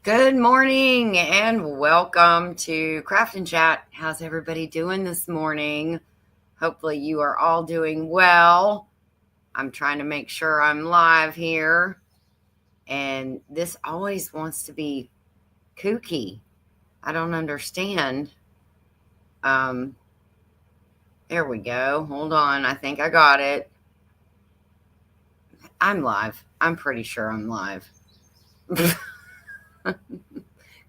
Good morning and welcome to Craft and Chat. How's everybody doing this morning? Hopefully, you are all doing well. I'm trying to make sure I'm live here, and this always wants to be kooky. I don't understand. Um, there we go. Hold on. I think I got it. I'm live. I'm pretty sure I'm live.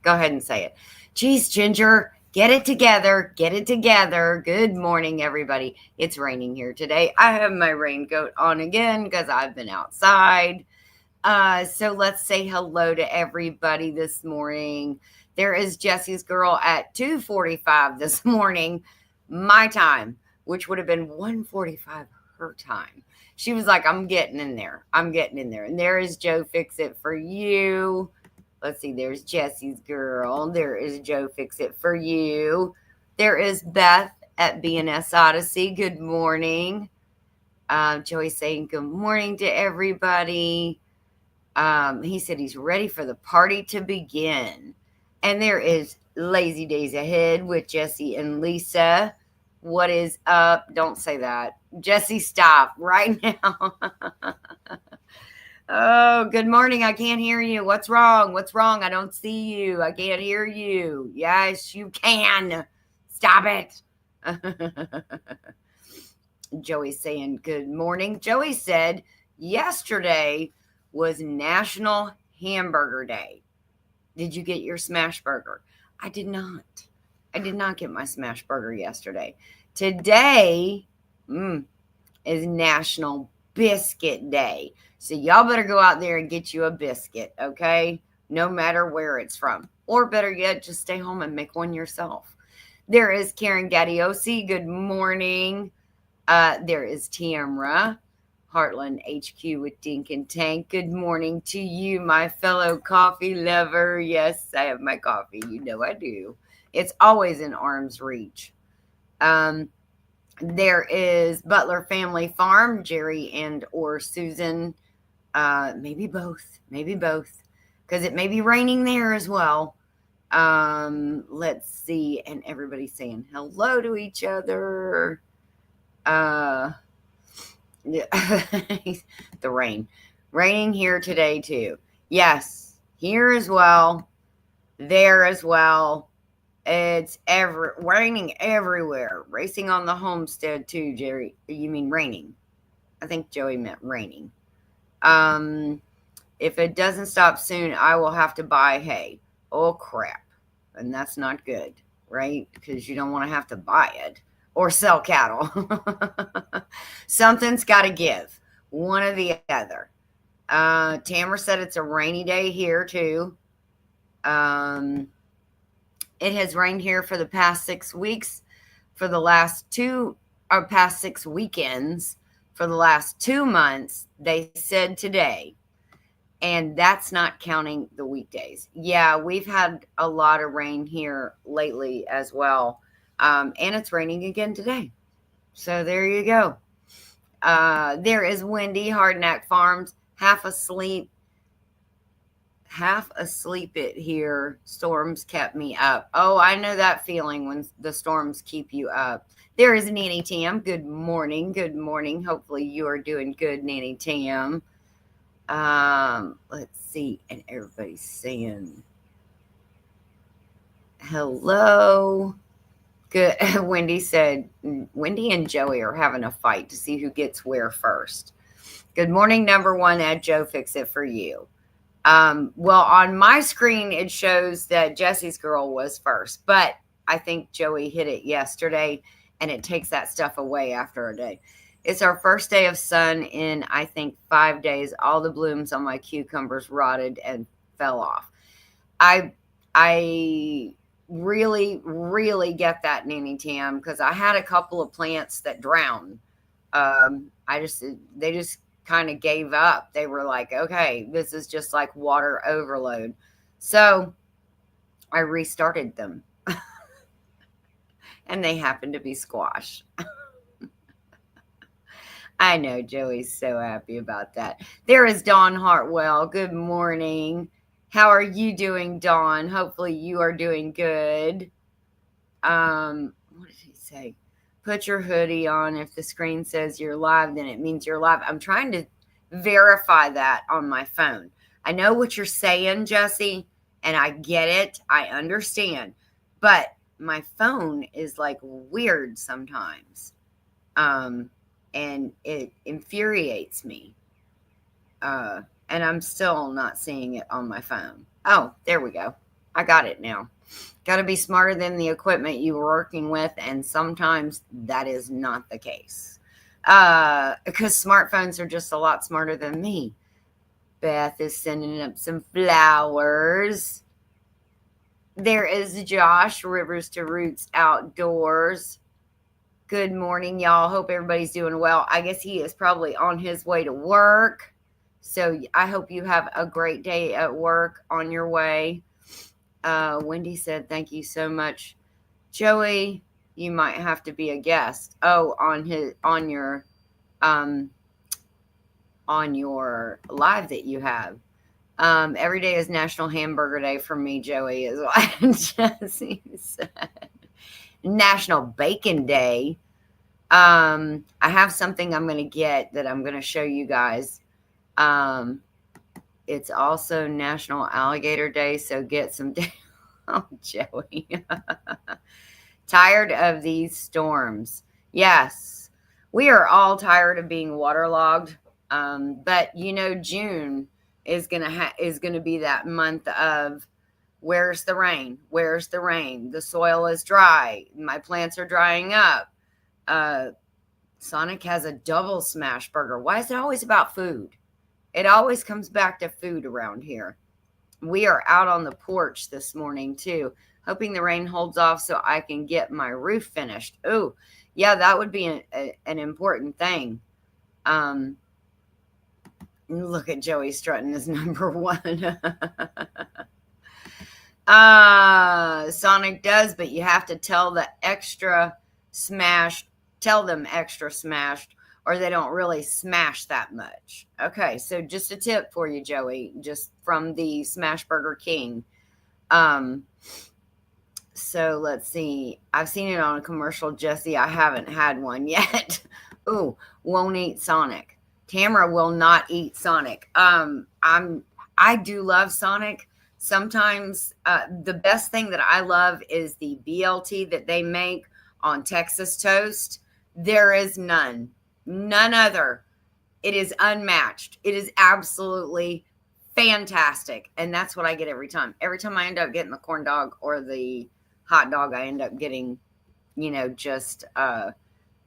Go ahead and say it. Geez, Ginger, get it together. Get it together. Good morning, everybody. It's raining here today. I have my raincoat on again because I've been outside. So let's say hello to everybody this morning. There is Jesse's girl at 2:45 this morning, my time, which would have been 1:45 her time. She was like, I'm getting in there. I'm getting in there. And there is Joe Fix It for you. Let's see, there's Jesse's girl. There is Joe Fix It for you. There is Beth at BNS Odyssey. Good morning. Joey saying good morning to everybody. He said he's ready for the party to begin. And there is Lazy Days Ahead with Jesse and Lisa. What is up? Don't say that. Jesse, stop right now. Oh, good morning. I can't hear you. What's wrong? What's wrong? I don't see you. I can't hear you. Yes, you can. Stop it. Joey's saying good morning. Joey said yesterday was National Hamburger Day. Did you get your smash burger? I did not. I did not get my smash burger yesterday. Today is National Biscuit Day. So y'all better go out there and get you a biscuit, okay? No matter where it's from. Or better yet, just stay home and make one yourself. There is Karen Gaddiosi. Good morning. There is Tamra. Heartland HQ with Dink and Tank. Good morning to you, my fellow coffee lover. Yes, I have my coffee. You know I do. It's always in arm's reach. There is Butler Family Farm, Jerry and or Susan. Maybe both, because it may be raining there as well. Let's see, and everybody's saying hello to each other. The raining here today too. Yes, here as well, there as well. It's raining everywhere. Racing on the homestead too, Jerry. You mean raining? I think Joey meant raining. If it doesn't stop soon, I will have to buy hay. Oh crap. And that's not good, right? Because you don't want to have to buy it or sell cattle. Something's got to give. One or the other. Tamara said it's a rainy day here too. It has rained here for the past 6 weeks. For the past 6 weekends. For the last 2 months, they said today. And that's not counting the weekdays. Yeah, we've had a lot of rain here lately as well. And it's raining again today. So there you go. There is Wendy, Hardknack Farms, half asleep it here. Storms kept me up. Oh, I know that feeling when the storms keep you up. There is Nanny Tam. Good morning. Good morning. Hopefully you are doing good, Nanny Tam. Let's see. And everybody's saying hello. Good. Wendy said, Wendy and Joey are having a fight to see who gets where first. Good morning, number one at Joe Fix It for you. Well, on my screen, it shows that Jesse's girl was first, but I think Joey hit it yesterday and it takes that stuff away after a day. It's our first day of sun in, I think, 5 days. All the blooms on my cucumbers rotted and fell off. I really, really get that, Nanny Tam, because I had a couple of plants that drowned. They just kind of gave up. They were like, okay, this is just like water overload. So I restarted them. And they happened to be squash. I know Joey's so happy about that. There is Dawn Hartwell. Good morning. How are you doing, Dawn? Hopefully you are doing good. What did he say? Put your hoodie on. If the screen says you're live, then it means you're live. I'm trying to verify that on my phone. I know what you're saying, Jesse, and I get it. I understand. But my phone is like weird sometimes. And it infuriates me. And I'm still not seeing it on my phone. Oh, there we go. I got it now. Got to be smarter than the equipment you were working with, and sometimes that is not the case. Because smartphones are just a lot smarter than me. Beth is sending up some flowers. There is Josh, Rivers to Roots Outdoors. Good morning, y'all. Hope everybody's doing well. I guess he is probably on his way to work. So I hope you have a great day at work on your way. Wendy said, thank you so much. Joey, you might have to be a guest. Oh, on your live that you have. Every day is National Hamburger Day for me, Joey, is what Jesse said. National Bacon Day. I have something I'm going to get that I'm going to show you guys. It's also National Alligator Day, so get some down. Oh, Joey. Tired of these storms. Yes, we are all tired of being waterlogged. But June is gonna be that month of where's the rain? Where's the rain? The soil is dry. My plants are drying up. Sonic has a double smash burger. Why is it always about food? It always comes back to food around here. We are out on the porch this morning too, hoping the rain holds off so I can get my roof finished. Oh, yeah, that would be an important thing. Look at Joey strutting as number one. Sonic does, but you have to tell them extra smashed, or they don't really smash that much. Okay, so just a tip for you, Joey, just from the Smash Burger King. So let's see. I've seen it on a commercial, Jesse. I haven't had one yet. Ooh, won't eat Sonic. Tamara will not eat Sonic. I do love Sonic. Sometimes the best thing that I love is the BLT that they make on Texas toast. There is none other. It is unmatched. It is absolutely fantastic. And that's what I get every time. Every time I end up getting the corn dog or the hot dog, I end up getting, just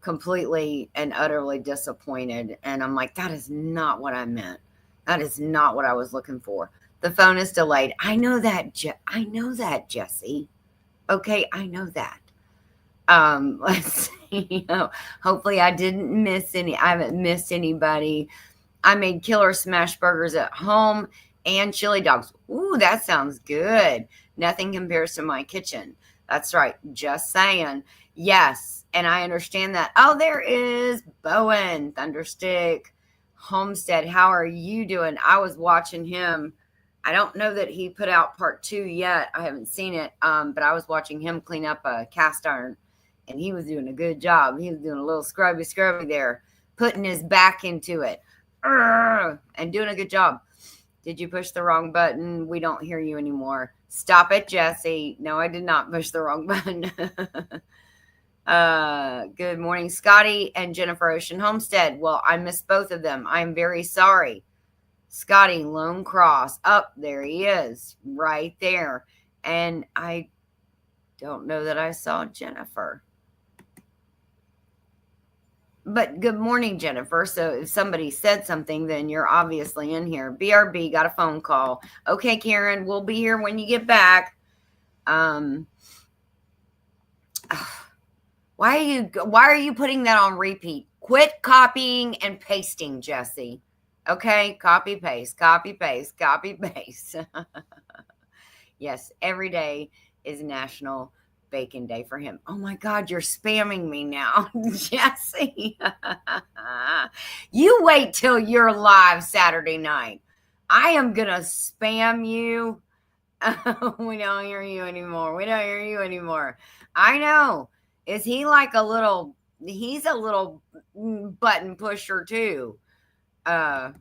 completely and utterly disappointed. And I'm like, that is not what I meant. That is not what I was looking for. The phone is delayed. I know that, Jesse. Okay, I know that. Let's see. Hopefully I didn't miss any. I haven't missed anybody. I made killer smash burgers at home and chili dogs. Ooh, that sounds good. Nothing compares to my kitchen. That's right. Just saying. Yes. And I understand that. Oh, there is Bowen Thunderstick Homestead. How are you doing? I was watching him. I don't know that he put out part 2 yet. I haven't seen it. But I was watching him clean up a cast iron. And he was doing a good job. He was doing a little scrubby there, putting his back into it, and doing a good job. Did you push the wrong button? We don't hear you anymore. Stop it, Jesse. No, I did not push the wrong button. Good morning, Scotty and Jennifer Ocean Homestead. Well, I missed both of them. I'm very sorry. Scotty Lone Cross. Up there he is, right there. And I don't know that I saw Jennifer. But good morning, Jennifer. So if somebody said something, then you're obviously in here. BRB got a phone call. Okay, Karen, we'll be here when you get back. Why are you putting that on repeat? Quit copying and pasting, Jesse. Okay, copy paste. Yes, every day is National Bacon Day for him. Oh my God, you're spamming me now, Jesse. You wait till you're live Saturday night. I am going to spam you. We don't hear you anymore. We don't hear you anymore. I know. Is he like he's a little button pusher too. Uh,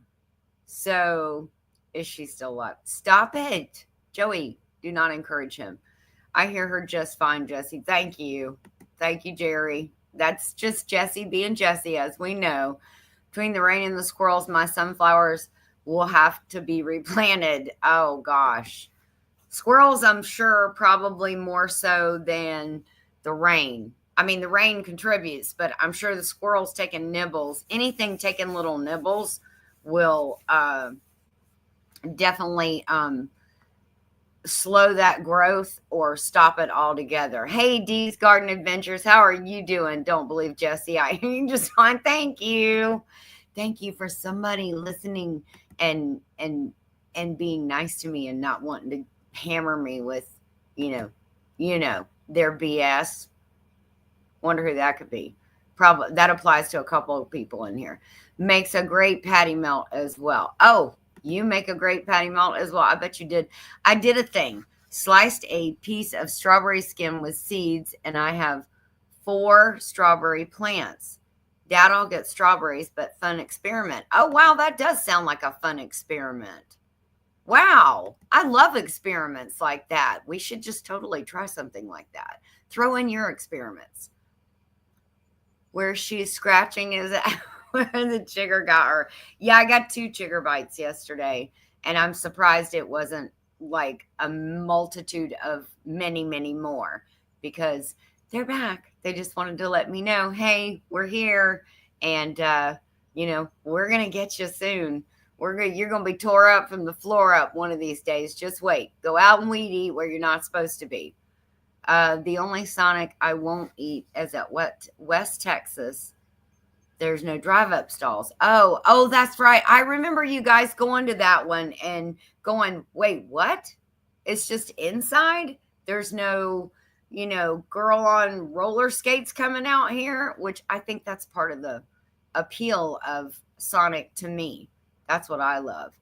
so is she still alive? Stop it. Joey, do not encourage him. I hear her just fine, Jesse. Thank you. Thank you, Jerry. That's just Jesse being Jesse, as we know. Between the rain and the squirrels, my sunflowers will have to be replanted. Oh, gosh. Squirrels, I'm sure, probably more so than the rain. I mean, the rain contributes, but I'm sure the squirrels taking nibbles, anything taking little nibbles will definitely slow that growth or stop it altogether. Hey, Dee's Garden Adventures, how are you doing? Don't believe Jesse. I hear you just fine. Thank you. Thank you for somebody listening and being nice to me and not wanting to hammer me with, their BS. Wonder who that could be. Probably that applies to a couple of people in here. Makes a great patty melt as well. Oh, you make a great patty melt as well. I bet you did. I did a thing. Sliced a piece of strawberry skin with seeds, and I have 4 strawberry plants. Dad, I'll get strawberries, but fun experiment. Oh, wow, that does sound like a fun experiment. Wow, I love experiments like that. We should just totally try something like that. Throw in your experiments. Where she's scratching is where the chigger got her. Yeah, I got 2 chigger bites yesterday, and I'm surprised it wasn't like a multitude of many, many more because they're back. They just wanted to let me know, hey, we're here, and we're gonna get you soon. You're gonna be tore up from the floor up one of these days. Just wait. Go out and weed eat where you're not supposed to be. The only Sonic I won't eat is at West Texas. There's no drive-up stalls. Oh, that's right. I remember you guys going to that one and going, wait, what? It's just inside? There's no, girl on roller skates coming out here, which I think that's part of the appeal of Sonic to me. That's what I love.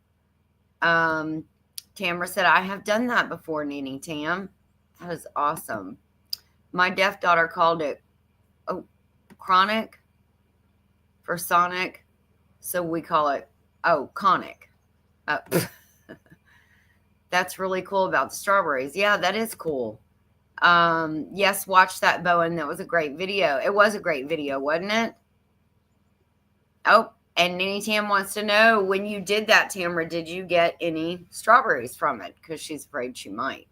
Tamara said, I have done that before, Nene Tam. That is awesome. My deaf daughter called it chronic for Sonic. So we call it, conic. That's really cool about the strawberries. Yeah, that is cool. Yes, watch that, Bowen. That was a great video. It was a great video, wasn't it? Oh, and Nene Tam wants to know, when you did that, Tamara, did you get any strawberries from it? Because she's afraid she might.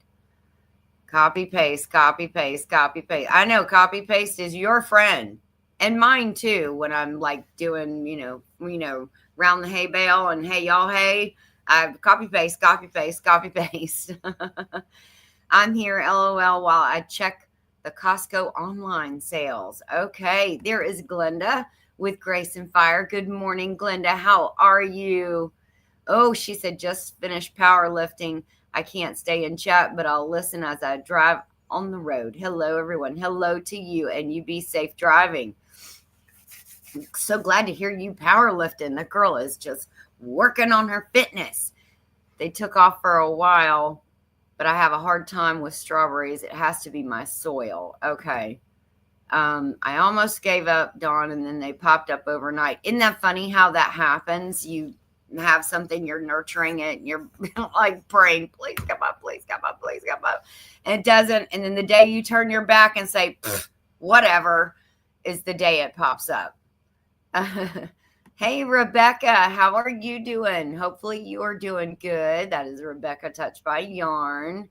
Copy, paste, copy, paste, copy, paste. I know copy, paste is your friend. And mine too, when I'm like doing, round the hay bale and hey, y'all, hey. I copy, paste, copy, paste, copy, paste. I'm here, LOL, while I check the Costco online sales. Okay, there is Glenda with Grace and Fire. Good morning, Glenda. How are you? Oh, she said, just finished powerlifting. I can't stay in chat, but I'll listen as I drive on the road. Hello, everyone. Hello to you, and you be safe driving. So glad to hear you powerlifting. The girl is just working on her fitness. They took off for a while, but I have a hard time with strawberries. It has to be my soil. Okay. I almost gave up, Dawn, and then they popped up overnight. Isn't that funny how that happens? You have something, you're nurturing it, and you're like praying, please come up, please come up, please come up. And it doesn't. And then the day you turn your back and say, whatever, is the day it pops up. Hey, Rebecca, how are you doing? Hopefully you are doing good. That is Rebecca Touched by Yarn.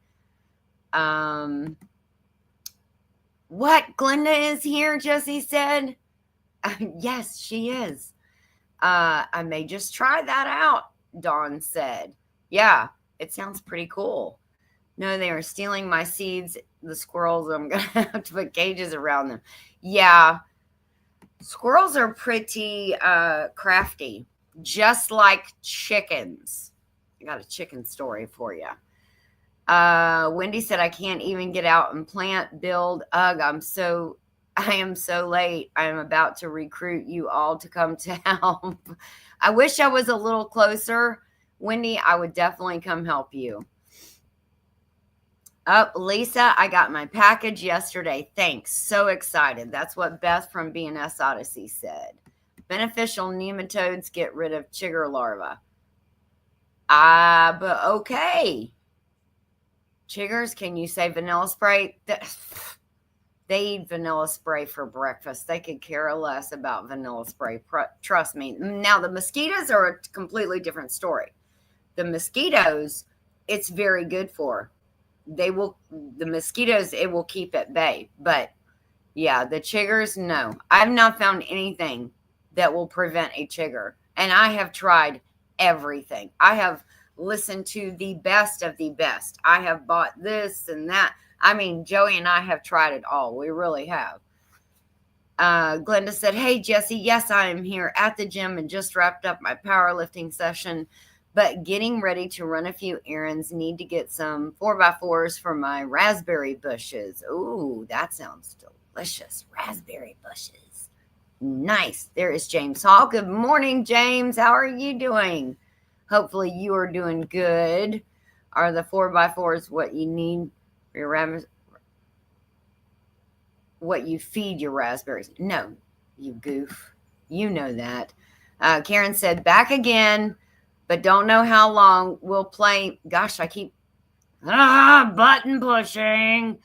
What? Glenda is here, Jessie said. Yes, she is. I may just try that out, Dawn said. Yeah, it sounds pretty cool. No, they are stealing my seeds. The squirrels, I'm going to have to put cages around them. Yeah, squirrels are pretty crafty, just like chickens. I got a chicken story for you. Wendy said, I can't even get out and plant, build. Ugh, I am so late. I am about to recruit you all to come to help. I wish I was a little closer, Wendy, I would definitely come help you. Oh, Lisa, I got my package yesterday. Thanks. So excited. That's what Beth from BNS Odyssey said. Beneficial nematodes get rid of chigger larvae. But okay. Chiggers, can you say vanilla spray? They eat vanilla spray for breakfast. They could care less about vanilla spray. Trust me. Now, the mosquitoes are a completely different story. The mosquitoes, it's very good for. The mosquitoes, it will keep at bay. But yeah, the chiggers, no. I've not found anything that will prevent a chigger. And I have tried everything. I have listened to the best of the best. I have bought this and that. I mean, Joey and I have tried it all. We really have. Glenda said, hey, Jesse, yes, I am here at the gym and just wrapped up my powerlifting session, but getting ready to run a few errands. Need to get some 4x4s for my raspberry bushes. Ooh, that sounds delicious. Raspberry bushes. Nice. There is James Hall. Good morning, James. How are you doing? Hopefully you are doing good. Are the 4x4s what you need for your raspberries? What you feed your raspberries? No, you goof. You know that. Karen said, back again, but don't know how long we'll play. Gosh, I keep button pushing.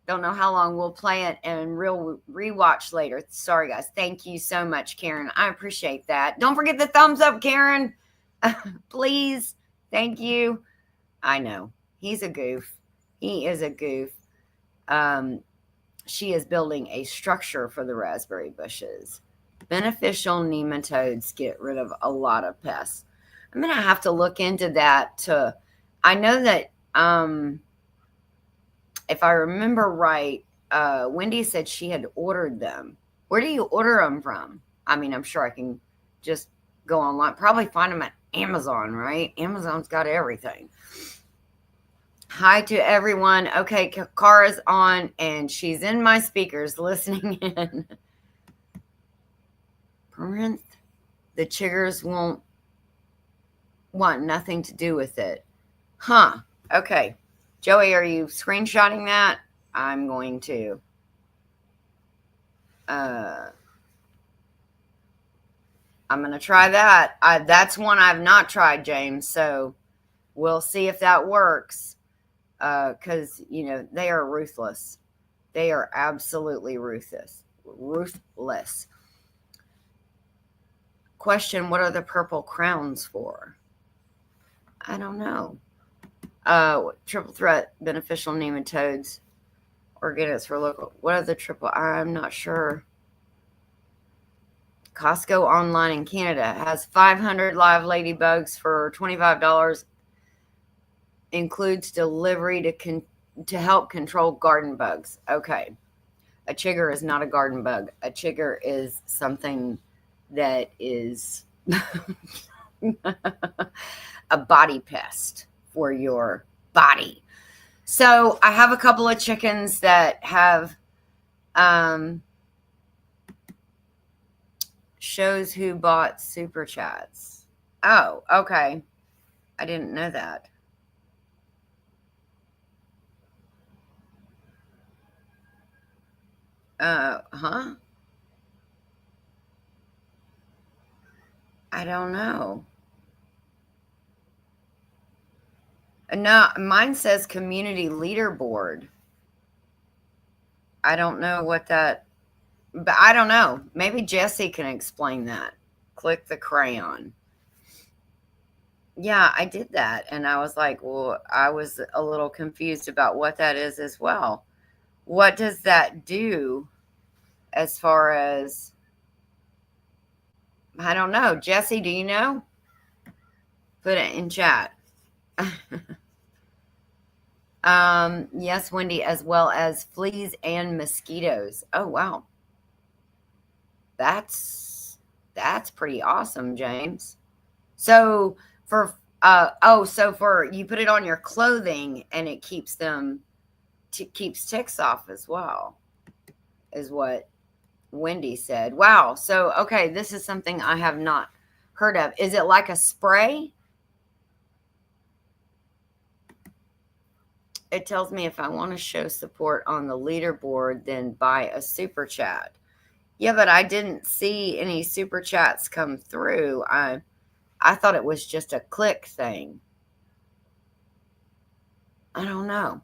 Don't know how long we'll play it and rewatch later. Sorry, guys. Thank you so much, Karen. I appreciate that. Don't forget the thumbs up, Karen. Please. Thank you. I know. He's a goof. He is a goof. She is building a structure for the raspberry bushes. Beneficial nematodes get rid of a lot of pests. I'm going to have to look into that. I know that if I remember right, Wendy said she had ordered them. Where do you order them from? I mean, I'm sure I can just go online. Probably find them at Amazon, right? Amazon's got everything. Hi to everyone. Okay, Kara's on, and she's in my speakers listening in. Prince, the chiggers won't want nothing to do with it. Huh. Okay. Joey, are you screenshotting that? I'm going to. I'm going to try that. That's one I've not tried, James, so we'll see if that works. Because, they are ruthless. They are absolutely ruthless. Question, what are the purple crowns for? I don't know. Triple threat, beneficial nematodes, organics for local. What are the triple? I'm not sure. Costco online in Canada has 500 live ladybugs for $25. Includes delivery to help control garden bugs. Okay. A chigger is not a garden bug. A chigger is something that is a body pest for your body. So I have a couple of chickens that have shows who bought super chats. Oh, okay. I didn't know that. Huh? I don't know. No, mine says community leaderboard. I don't know what that, but I don't know. Maybe Jesse can explain that. Click the crayon. Yeah, I did that. And I was like, well, I was a little confused about what that is as well. What does that do as far as, I don't know. Jesse, do you know? Put it in chat. Yes, Wendy, as well as fleas and mosquitoes. Oh, wow. That's pretty awesome, James. So for you put it on your clothing and it keeps keeps ticks off as well, is what Wendy said. Wow. So okay, this is something I have not heard of. Is it like a spray? It tells me if I want to show support on the leaderboard, then buy a super chat. Yeah, but I didn't see any super chats come through. I thought it was just a click thing. I don't know.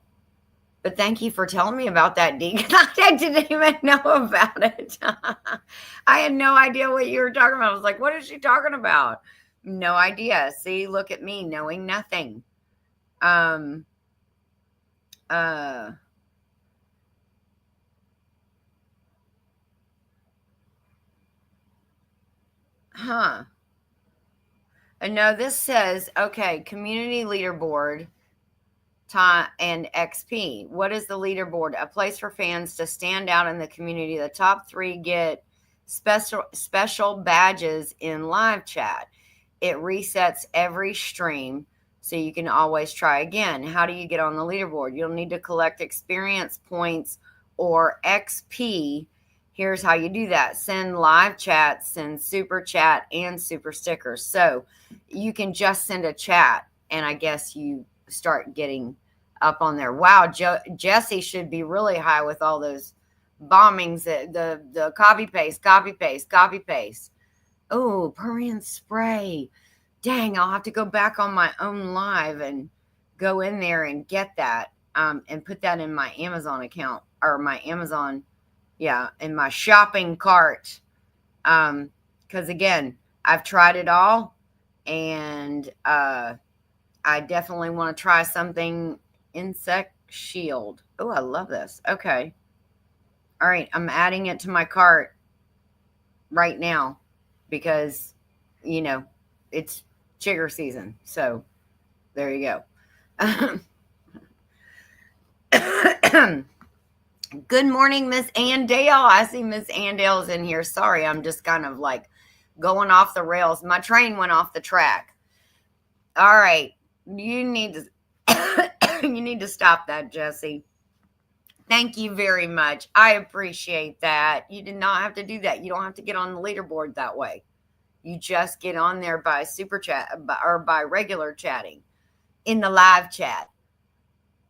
But thank you for telling me about that, Dee. I didn't even know about it. I had no idea what you were talking about. I was like, what is she talking about? No idea. See, look at me knowing nothing. Um, uh, huh. And no, this says, okay, community leaderboard time and XP. What is the leaderboard? A place for fans to stand out in the community. The top 3 get special badges in live chat. It resets every stream, so you can always try again. How do you get on the leaderboard? You'll need to collect experience points or XP. Here's how you do that. Send live chat, send super chat, and super stickers. So you can just send a chat, and I guess you start getting up on there. Wow, Jesse should be really high with all those bombings. The copy paste. Oh, Permian spray. Dang, I'll have to go back on my own live and go in there and get that and put that in my Amazon account or my Amazon, in my shopping cart. Because again, I've tried it all, and I definitely want to try something insect shield. Oh, I love this. Okay. All right, I'm adding it to my cart right now because, it's chigger season. So there you go. Good morning, Miss Andale. I see Miss Andale's in here. Sorry, I'm just kind of like going off the rails. My train went off the track. All right. You need to stop that, Jesse. Thank you very much. I appreciate that. You did not have to do that. You don't have to get on the leaderboard that way. You just get on there by super chat or by regular chatting in the live chat.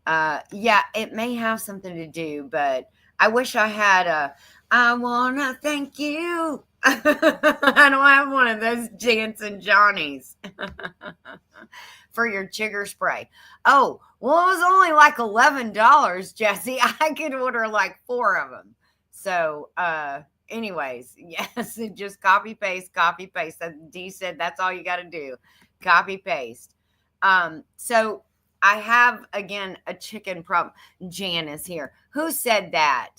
It may have something to do, but I wish I had I want to thank you. I don't have one of those Jansen Johnnies for your chigger spray. Oh, well, it was only like $11, Jesse. I could order like 4 of them. So, anyways, yes, just copy paste. Dee said that's all you got to do. Copy paste. So I have again a chicken problem. Jan is here. Who said that?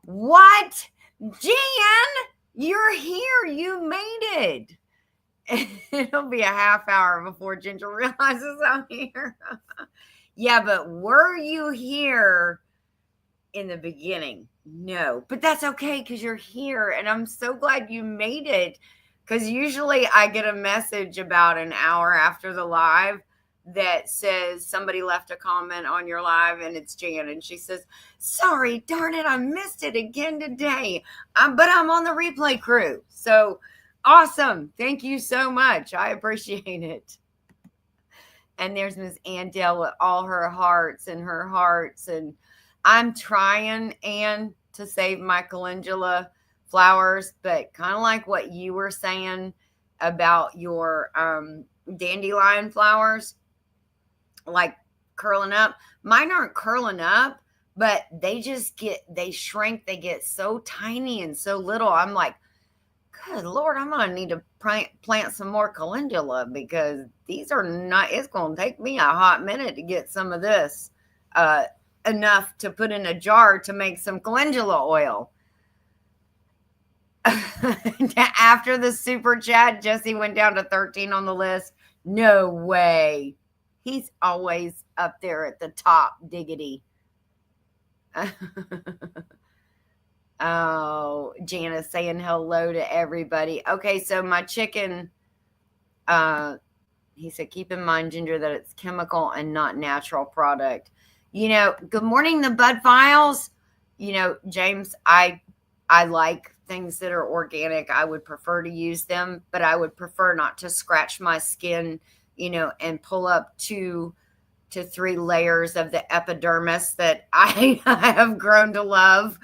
What? Jan, you're here. You made it. It'll be a half hour before Ginger realizes I'm here. Yeah, but were you here in the beginning? No, but that's okay because you're here, and I'm so glad you made it. Because usually I get a message about an hour after the live that says somebody left a comment on your live, and it's Jan, and she says, sorry, darn it, I missed it again today, but I'm on the replay crew. So awesome. Thank you so much. I appreciate it. And there's Miss Andell with all her hearts, and I'm trying, Ann, to save my calendula flowers, but kind of like what you were saying about your dandelion flowers, like curling up. Mine aren't curling up, but they shrink. They get so tiny and so little. I'm like, good Lord, I'm going to need to plant some more calendula because these are not, it's going to take me a hot minute to get some of this enough to put in a jar to make some calendula oil. After the super chat, Jesse went down to 13 on the list. No way. He's always up there at the top, diggity. Oh, Janice saying hello to everybody. Okay, so my chicken, he said, keep in mind, Ginger, that it's chemical and not natural product. Good morning, the Bud Files. James, I I like things that are organic. I would prefer to use them, but I would prefer not to scratch my skin, and pull up 2 to 3 layers of the epidermis that I have grown to love,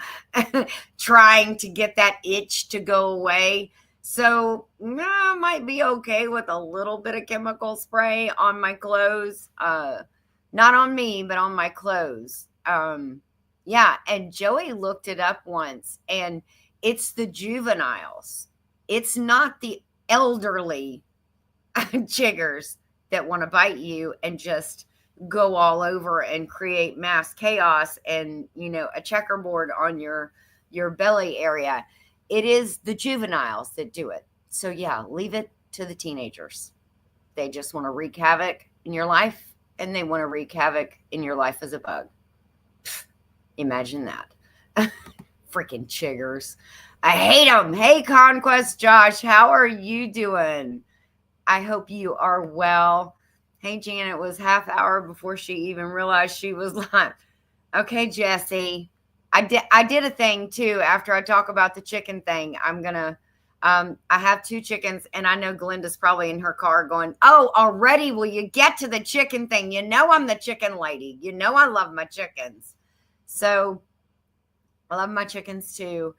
trying to get that itch to go away. So, I might be okay with a little bit of chemical spray on my clothes. Not on me, but on my clothes. Yeah, and Joey looked it up once, and it's the juveniles. It's not the elderly chiggers that want to bite you and just go all over and create mass chaos and a checkerboard on your belly area. It is the juveniles that do it. So yeah, leave it to the teenagers. They just want to wreak havoc in your life, and they want to wreak havoc in your life as a bug. Imagine that. Freaking chiggers. I hate them. Hey, Conquest Josh, how are you doing? I hope you are well. Hey, Janet, it was half hour before she even realized she was live. Okay, Jesse. I did a thing too after I talk about the chicken thing. I have 2 chickens, and I know Glenda's probably in her car going, "Oh, already will you get to the chicken thing? You know I'm the chicken lady. You know I love my chickens." So I love my chickens too.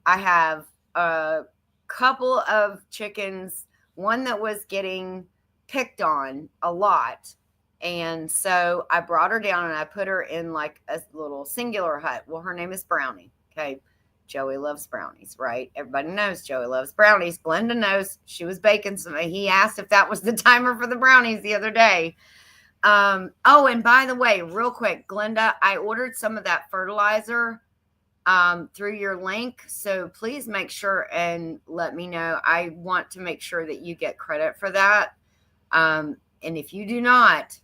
I have a couple of chickens, one that was getting picked on a lot. And so I brought her down and I put her in like a little singular hut. Well, her name is Brownie. Okay. Joey loves brownies, right? Everybody knows Joey loves brownies. Glenda knows she was baking some. He asked if that was the timer for the brownies the other day. Oh, and by the way, real quick, Glenda, I ordered some of that fertilizer through your link. So please make sure and let me know. I want to make sure that you get credit for that. And if you do not,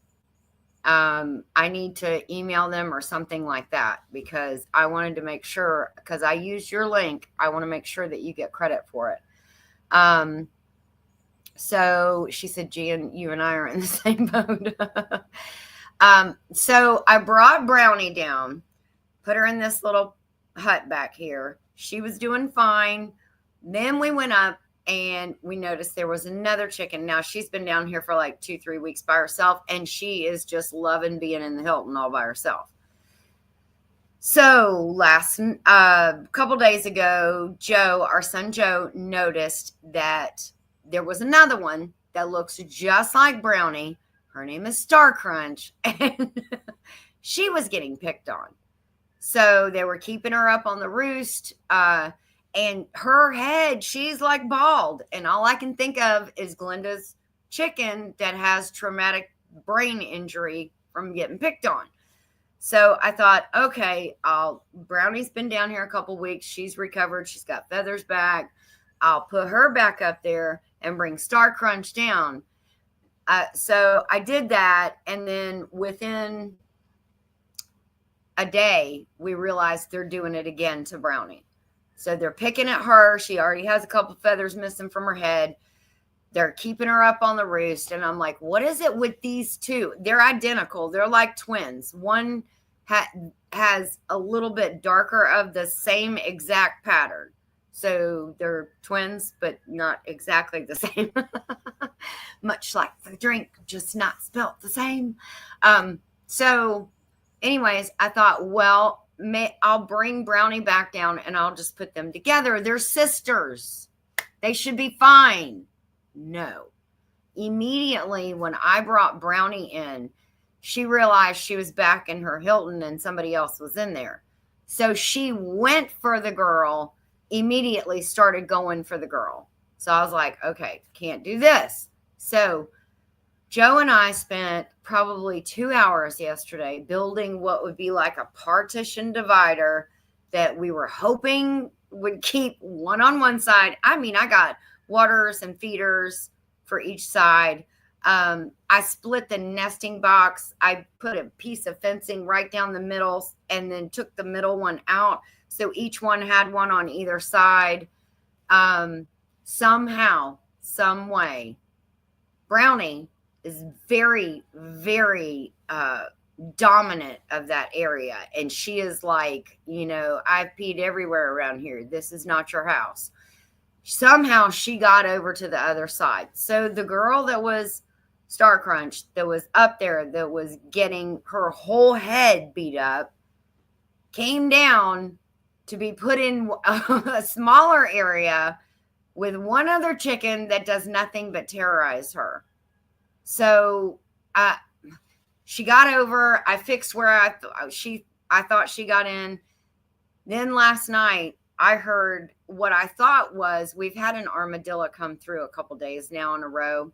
I need to email them or something like that, because I wanted to make sure, because I used your link, I want to make sure that you get credit for it. So she said, Jan, you and I are in the same boat. So I brought Brownie down, put her in this little hut back here. She was doing fine. Then we went up and we noticed there was another chicken. Now she's been down here for like 2-3 weeks by herself, and she is just loving being in the Hilton all by herself. So last couple days ago, our son Joe, noticed that there was another one that looks just like Brownie. Her name is Star Crunch, and she was getting picked on. So they were keeping her up on the roost, and her head, she's like bald. And all I can think of is Glenda's chicken that has traumatic brain injury from getting picked on. So I thought, okay, Brownie's been down here a couple weeks. She's recovered. She's got feathers back. I'll put her back up there and bring Star Crunch down. So I did that. And then within a day, we realized they're doing it again to Brownie. So they're picking at her. She already has a couple feathers missing from her head. They're keeping her up on the roost. And I'm like, what is it with these two? They're identical. They're like twins. One has a little bit darker of the same exact pattern. So they're twins, but not exactly the same. Much like the drink, just not spelt the same. So anyways, I thought, well, I'll bring Brownie back down and I'll just put them together. They're sisters. They should be fine. No. Immediately when I brought Brownie in, she realized she was back in her Hilton and somebody else was in there. So she went for the girl, immediately started going for the girl. So I was like, okay, can't do this. So Joe and I spent probably 2 hours yesterday building what would be like a partition divider that we were hoping would keep one on one side. I mean, I got waters and feeders for each side. I split the nesting box. I put a piece of fencing right down the middle and then took the middle one out. So each one had one on either side. Somehow, some way, Brownie is very, very dominant of that area. And she is like, I've peed everywhere around here. This is not your house. Somehow she got over to the other side. So the girl that was Star Crunch, that was up there, that was getting her whole head beat up, came down to be put in a smaller area with one other chicken that does nothing but terrorize her. So she got over. I fixed where I thought she got in. Then last night I heard what I thought was, we've had an armadillo come through a couple days now in a row,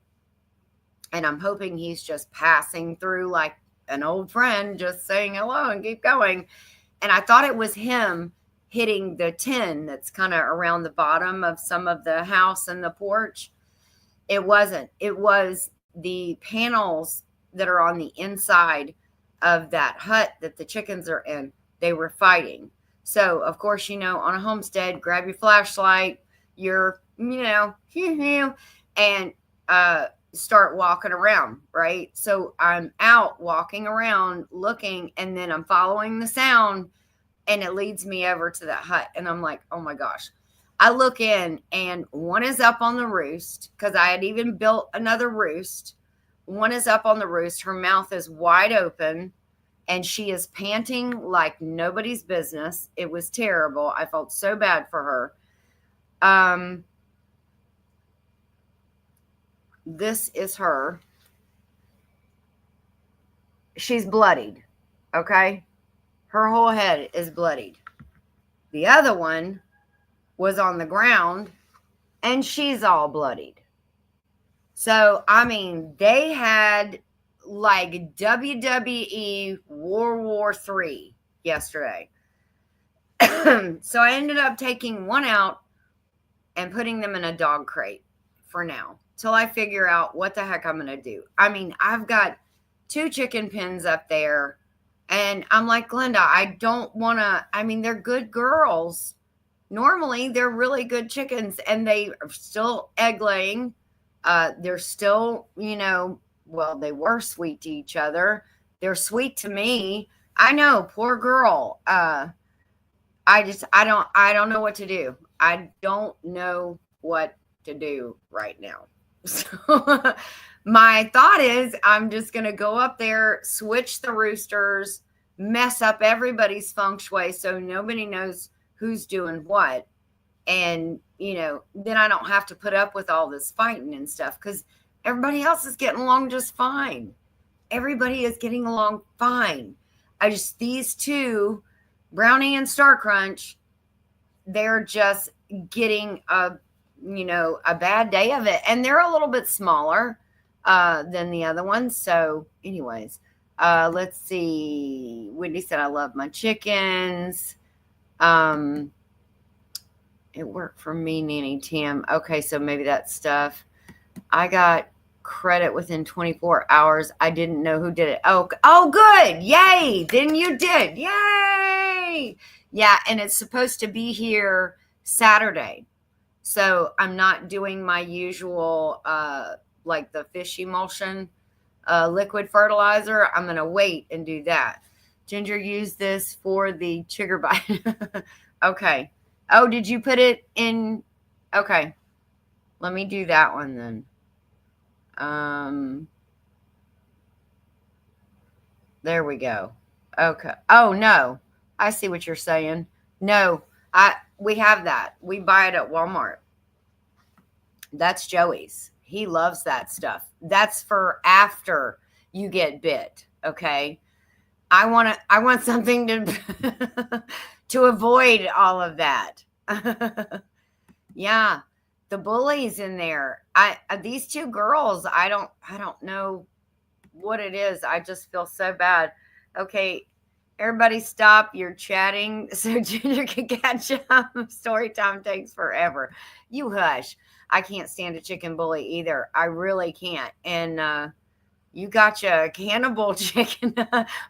and I'm hoping he's just passing through like an old friend, just saying hello and keep going. And I thought it was him hitting the tin that's kind of around the bottom of some of the house and the porch. It wasn't. It was the panels that are on the inside of that hut that the chickens are in. They were fighting. So, of course, on a homestead, grab your flashlight, your, and start walking around, right? So I'm out walking around looking, and then I'm following the sound, and it leads me over to that hut. And I'm like, oh my gosh. I look in, and one is up on the roost, because I had even built another roost. One is up on the roost. Her mouth is wide open, and she is panting like nobody's business. It was terrible. I felt so bad for her. This is her. She's bloodied, okay? Her whole head is bloodied. The other one was on the ground, and she's all bloodied. So, they had like WWE World War III yesterday. So I ended up taking one out and putting them in a dog crate for now, till I figure out what the heck I'm going to do. I've got 2 chicken pens up there, and I'm like, Glenda, I don't want to, they're good girls. Normally, they're really good chickens, and they are still egg laying. They're still, well, they were sweet to each other. They're sweet to me. I know, poor girl. I don't know what to do. I don't know what to do right now. So my thought is, I'm just going to go up there, switch the roosters, mess up everybody's feng shui so nobody knows who's doing what. And, then I don't have to put up with all this fighting and stuff, because everybody else is getting along just fine. Everybody is getting along fine. These 2, Brownie and Star Crunch, they're just getting a bad day of it. And they're a little bit smaller than the other ones. So anyways, let's see. Wendy said, I love my chickens. It worked for me, Nanny Tim. Okay, so maybe that stuff. I got credit within 24 hours. I didn't know who did it. Oh, good. Yay. Then you did. Yay. Yeah, and it's supposed to be here Saturday. So I'm not doing my usual, like the fish emulsion liquid fertilizer. I'm going to wait and do that. Ginger used this for the chigger bite. Okay. Oh, did you put it in? Okay. Let me do that one then. There we go. Okay. Oh, no. I see what you're saying. No, we have that. We buy it at Walmart. That's Joey's. He loves that stuff. That's for after you get bit. Okay. I want something to to avoid all of that. Yeah, the bullies in there. These 2 girls, I don't know what it is. I just feel so bad. Okay, everybody stop. You're chatting so Ginger can catch up. Story time takes forever. You hush. I can't stand a chicken bully either. I really can't. And you got your cannibal chicken.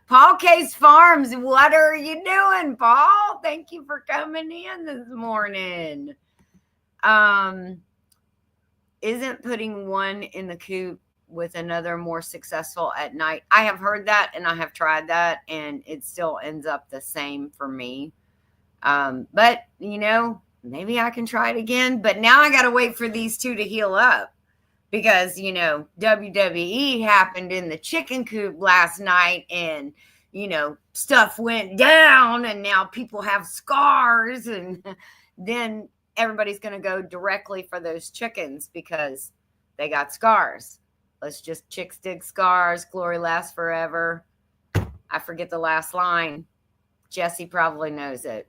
Paul Case Farms, what are you doing, Paul? Thank you for coming in this morning. Isn't putting one in the coop with another more successful at night. I have heard that and I have tried that, and it still ends up the same for me. But maybe I can try it again. But now I got to wait for these two to heal up because, WWE happened in the chicken coop last night, and, stuff went down, and now people have scars, and then everybody's going to go directly for those chickens because they got scars. Let's just chicks dig scars. Glory lasts forever. I forget the last line. Jesse probably knows it.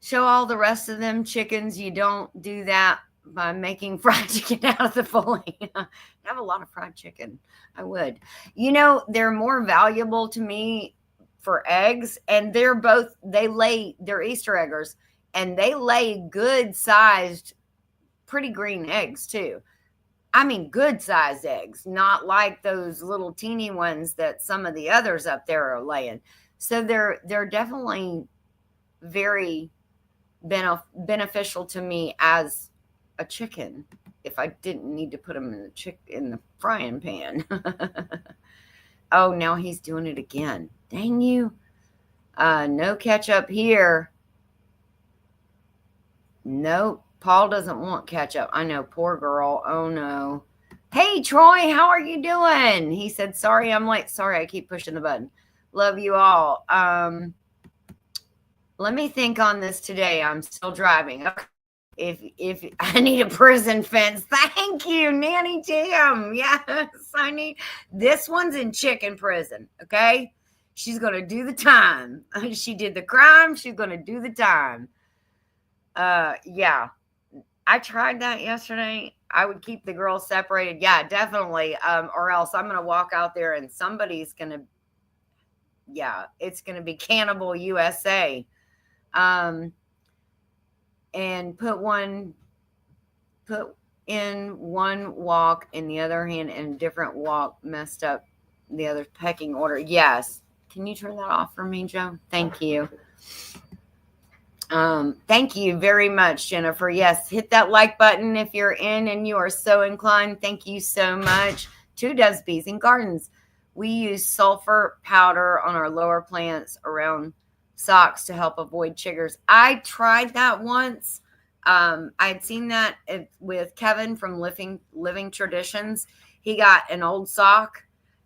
Show all the rest of them chickens you don't do that by making fried chicken out of the fillet. I have a lot of fried chicken. I would. They're more valuable to me for eggs, and they're Easter eggers, and they lay good sized, pretty green eggs too. I mean, good sized eggs, not like those little teeny ones that some of the others up there are laying. So they're definitely very beneficial to me as a chicken if I didn't need to put them in the frying pan. Oh, now he's doing it again. Dang you. No ketchup here. Nope. Paul doesn't want ketchup. I know, poor girl. Oh no. Hey Troy, how are you doing? He said, sorry I'm late. Sorry, I keep pushing the button. Love you all. Let me think on this today. I'm still driving. Okay. If I need a prison fence, thank you, Nanny Tim. Yes, I need. This one's in chicken prison. Okay, she's gonna do the time. She did the crime. She's gonna do the time. Yeah, I tried that yesterday. I would keep the girls separated. Yeah, definitely. Or else I'm gonna walk out there and somebody's gonna. Yeah, it's gonna be Cannibal USA. And put in one walk in the other hand and a different walk messed up the other pecking order. Yes. Can you turn that off for me, Joe? Thank you. Thank you very much, Jennifer. Yes, hit that like button if you're in and you are so inclined. Thank you so much. Two Doves Bees and Gardens. We use sulfur powder on our lower plants around socks to help avoid chiggers. I tried that once. I'd seen that with Kevin from Living Traditions. He got an old sock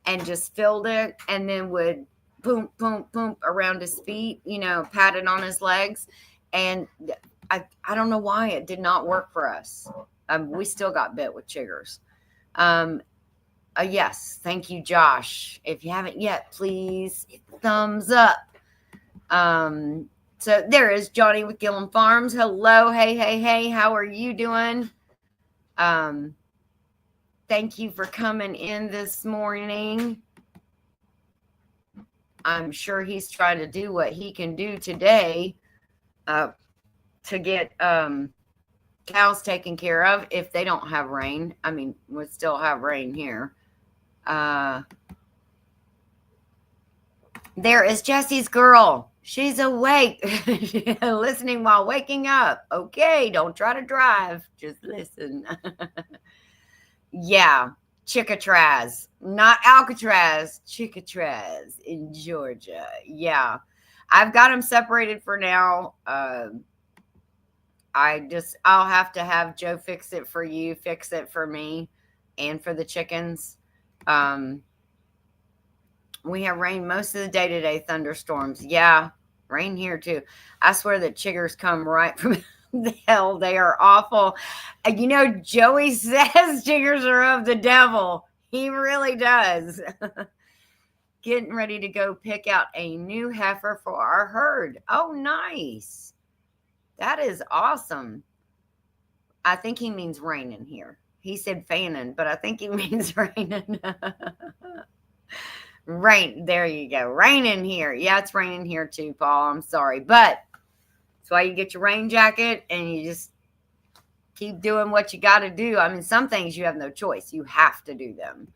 and just filled it and then would boom, boom, boom around his feet, pat it on his legs. And I don't know why it did not work for us. We still got bit with chiggers. Yes. Thank you, Josh. If you haven't yet, please hit the thumbs up. So there is Johnny with Gillum Farms. Hello. Hey. How are you doing? Thank you for coming in this morning. I'm sure he's trying to do what he can do today, to get, cows taken care of if they don't have rain. I mean, we still have rain here. There is Jesse's girl. She's awake, listening while waking up. Okay, don't try to drive. Just listen. Yeah, Chickatrez. Not Alcatraz. Chickatrez in Georgia. Yeah. I've got them separated for now. I'll have to have Joe fix it for you, fix it for me, and for the chickens. We have rain most of the day today, thunderstorms. Yeah, rain here too. I swear that chiggers come right from the hell. They are awful. Joey says chiggers are of the devil. He really does. Getting ready to go pick out a new heifer for our herd. Oh, nice. That is awesome. I think he means raining here. He said fanning, but I think he means raining. Rain. There you go. Raining here. Yeah, it's raining here too, Paul. I'm sorry. But that's why you get your rain jacket and you just keep doing what you got to do. I mean, some things you have no choice. You have to do them.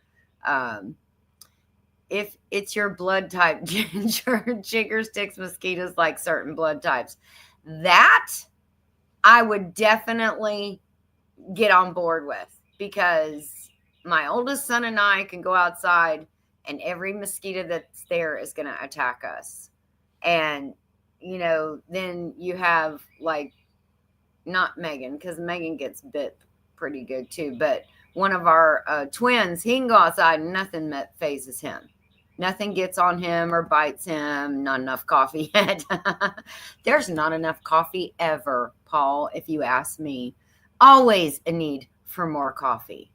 If it's your blood type, Ginger, chigger sticks mosquitoes like certain blood types. That I would definitely get on board with, because my oldest son and I can go outside and every mosquito that's there is going to attack us. And, then you have like, not Megan, because Megan gets bit pretty good too, but one of our twins, he can go outside and nothing phases him. Nothing gets on him or bites him. Not enough coffee yet. There's not enough coffee ever, Paul, if you ask me. Always a need for more coffee.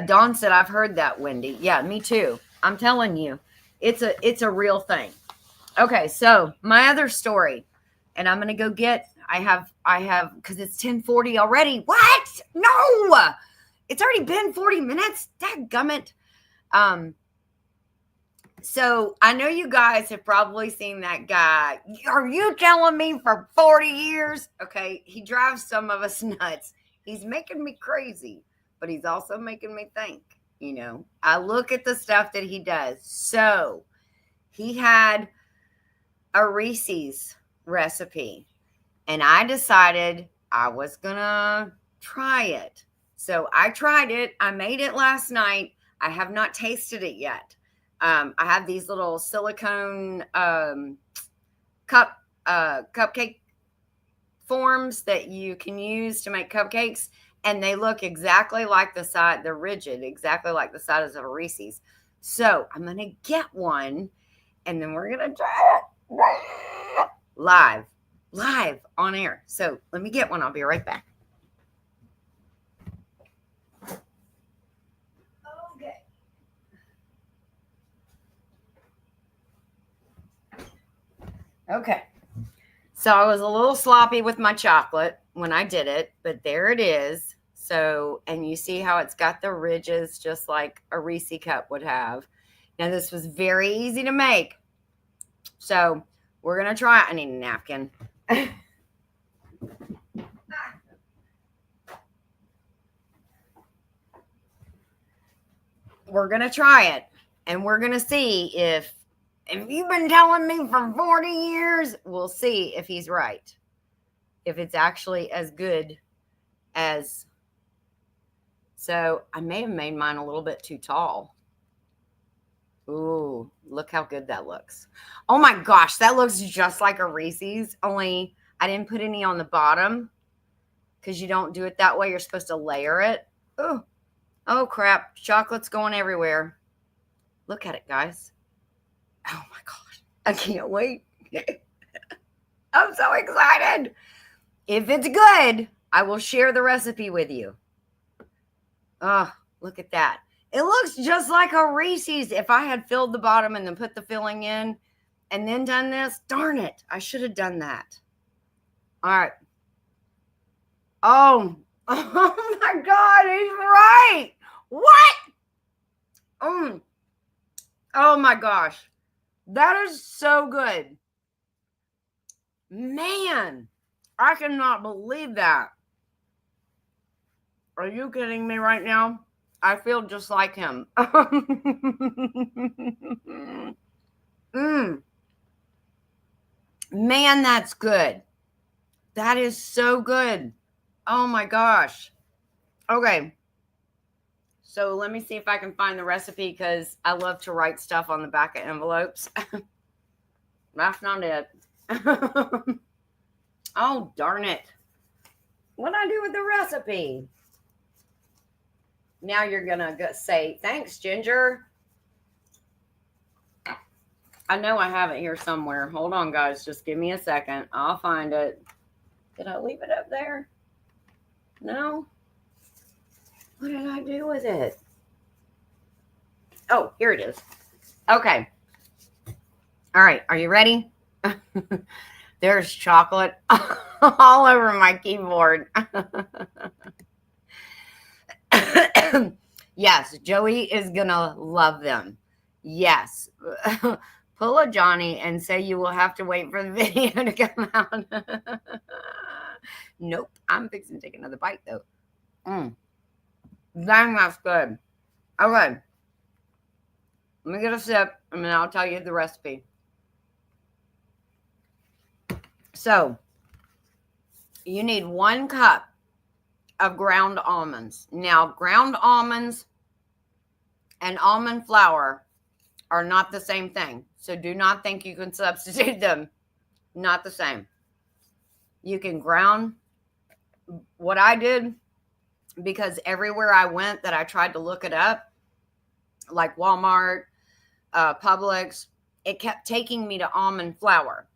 Dawn said, I've heard that, Wendy. Yeah, me too. I'm telling you, it's a real thing. Okay, so my other story, and I'm going to go get, I have, because it's 10:40 already. What? No! It's already been 40 minutes. Dadgummit. So I know you guys have probably seen that guy. Are you telling me for 40 years? Okay, he drives some of us nuts. He's making me crazy, but he's also making me think. I look at the stuff that he does. So he had a Reese's recipe, and I decided I was gonna try it. So I tried it. I made it last night. I have not tasted it yet. I have these little silicone cupcake forms that you can use to make cupcakes, and they look exactly like they're rigid, exactly like the size of a Reese's. So I'm gonna get one, and then we're gonna try it live on air. So let me get one. I'll be right back. Okay. So I was a little sloppy with my chocolate when I did it, but there it is. So, and you see how it's got the ridges just like a Reese cup would have. Now, this was very easy to make. So we're going to try it. I need a napkin. We're going to try it, and we're going to see if you've been telling me for 40 years, we'll see if he's right. If it's actually as good as. So I may have made mine a little bit too tall. Ooh, look how good that looks. Oh my gosh, that looks just like a Reese's, only I didn't put any on the bottom because you don't do it that way. You're supposed to layer it. Ooh. Oh crap, chocolate's going everywhere. Look at it, guys. Oh my gosh, I can't wait. I'm so excited. If it's good, I will share the recipe with you. Oh, look at that. It looks just like a Reese's. If I had filled the bottom and then put the filling in and then done this, darn it, I should have done that. All right. Oh my God, he's right. What? Oh my gosh. That is so good. Man, I cannot believe that. Are you kidding me right now? I feel just like him. Man, that's good. That is so good. Oh my gosh. Okay. So let me see if I can find the recipe because I love to write stuff on the back of envelopes. That's not it. Oh, darn it. What did I do with the recipe? Now you're going to say, thanks, Ginger. I know I have it here somewhere. Hold on, guys. Just give me a second. I'll find it. Did I leave it up there? No? What did I do with it? Oh, here it is. Okay. All right. Are you ready? There's chocolate all over my keyboard. Yes, Joey is going to love them. Yes. Pull a Johnny and say you will have to wait for the video to come out. Nope. I'm fixing to take another bite, though. Dang, that's good. Okay. Let me get a sip, and then I'll tell you the recipe. So, you need 1 cup of ground almonds. Now, ground almonds and almond flour are not the same thing. So do not think you can substitute them. Not the same. You can ground. What I did, because everywhere I went that I tried to look it up, like Walmart, Publix, it kept taking me to almond flour.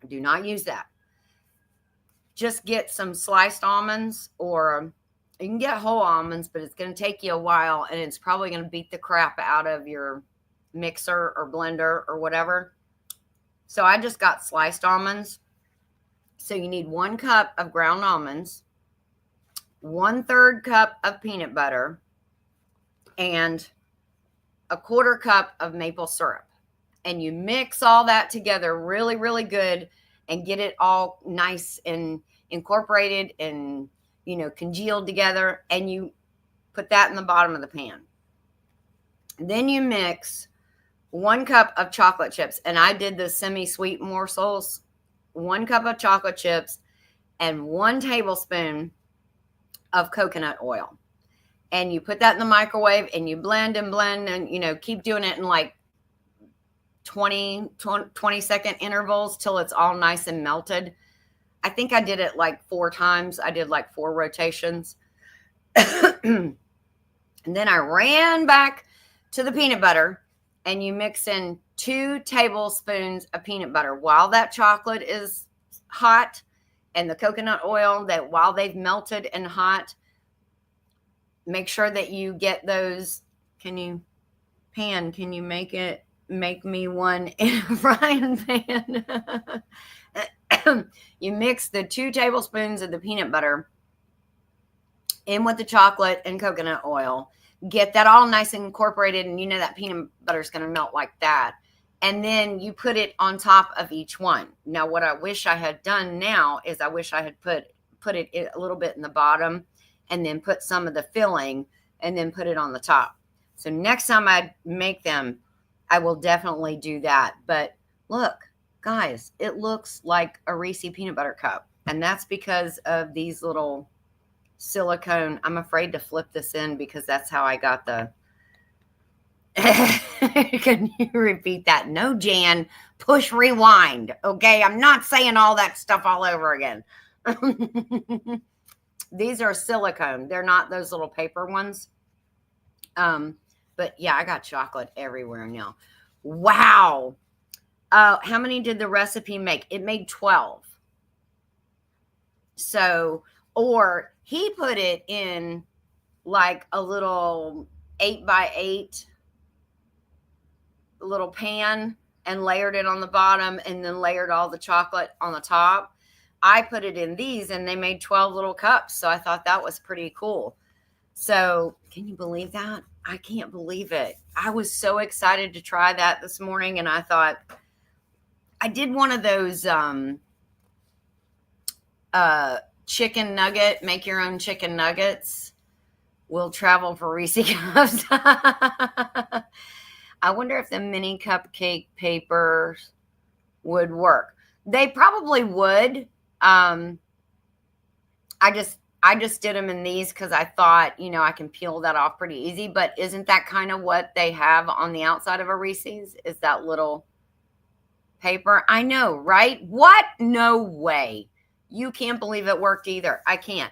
Do not use that. Just get some sliced almonds, or you can get whole almonds, but it's going to take you a while, and it's probably going to beat the crap out of your mixer or blender or whatever. So I just got sliced almonds. So you need 1 cup of ground almonds, 1/3 cup of peanut butter, and 1/4 cup of maple syrup. And you mix all that together really, really good and get it all nice and incorporated and, congealed together. And you put that in the bottom of the pan. Then you mix 1 cup of chocolate chips. And I did the semi-sweet morsels. 1 cup of chocolate chips and 1 tablespoon of coconut oil. And you put that in the microwave and you blend and blend and, keep doing it in like 20-second intervals till it's all nice and melted. I think I did it like 4 times. I did like 4 rotations. And then I ran back to the peanut butter, and you mix in 2 tablespoons of peanut butter while that chocolate is hot, and the coconut oil, that while they've melted and hot, make sure that you get those. Can you make me one in a frying pan? You mix the 2 tablespoons of the peanut butter in with the chocolate and coconut oil. Get that all nice and incorporated, and that peanut butter is going to melt like that. And then you put it on top of each one. Now, what I wish I had done now is I wish I had put it a little bit in the bottom, and then put some of the filling, and then put it on the top. So next time I make them, I will definitely do that. But look, guys, it looks like a Reese peanut butter cup. And that's because of these little silicone. I'm afraid to flip this in because that's how I got the. Can you repeat that? No, Jan, push rewind. Okay, I'm not saying all that stuff all over again. These are silicone. They're not those little paper ones. But yeah, I got chocolate everywhere now. Wow. How many did the recipe make? It made 12. So, or he put it in like a little 8x8 little pan and layered it on the bottom, and then layered all the chocolate on the top. I put it in these, and they made 12 little cups. So I thought that was pretty cool. So can you believe that? I can't believe it. I was so excited to try that this morning, and I thought I did one of those chicken nugget, make your own chicken nuggets. Will travel for Reese cups. I wonder if the mini cupcake papers would work. They probably would. I just did them in these because I thought, I can peel that off pretty easy. But isn't that kind of what they have on the outside of a Reese's? Is that little paper? I know, right? What? No way. You can't believe it worked either. I can't.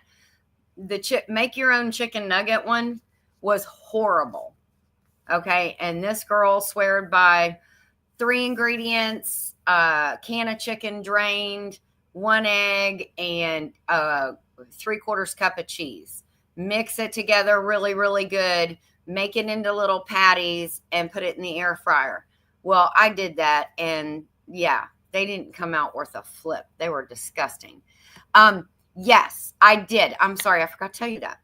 The make your own chicken nugget one was horrible. Okay. And this girl sweared by 3 ingredients, can of chicken drained, 1 egg, and 3/4 cup of cheese. Mix it together really, really good. Make it into little patties and put it in the air fryer. Well, I did that, and yeah, they didn't come out worth a flip. They were disgusting. Yes, I did. I'm sorry, I forgot to tell you that.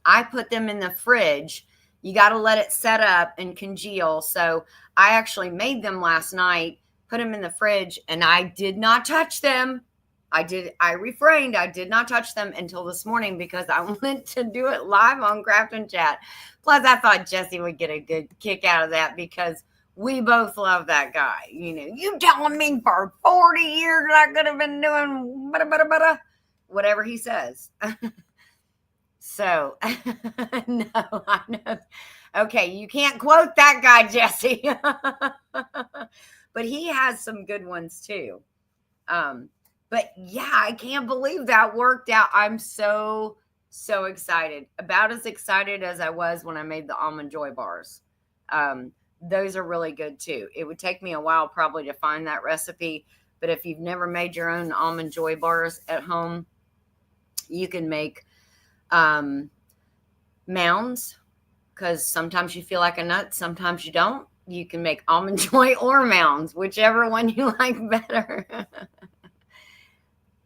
I put them in the fridge. You got to let it set up and congeal. So I actually made them last night, put them in the fridge, and I did not touch them. I refrained. I did not touch them until this morning because I wanted to do it live on Craft and Chat. Plus, I thought Jesse would get a good kick out of that because we both love that guy. You telling me for 40 years I could have been doing whatever he says. So, no, I know. Okay, you can't quote that guy, Jesse. But he has some good ones too. Um, but yeah, I can't believe that worked out. I'm so excited. About as excited as I was when I made the almond joy bars. Those are really good too. It would take me a while probably to find that recipe, but if you've never made your own almond joy bars at home, you can make mounds, because sometimes you feel like a nut, sometimes you don't. You can make almond joy or mounds, whichever one you like better.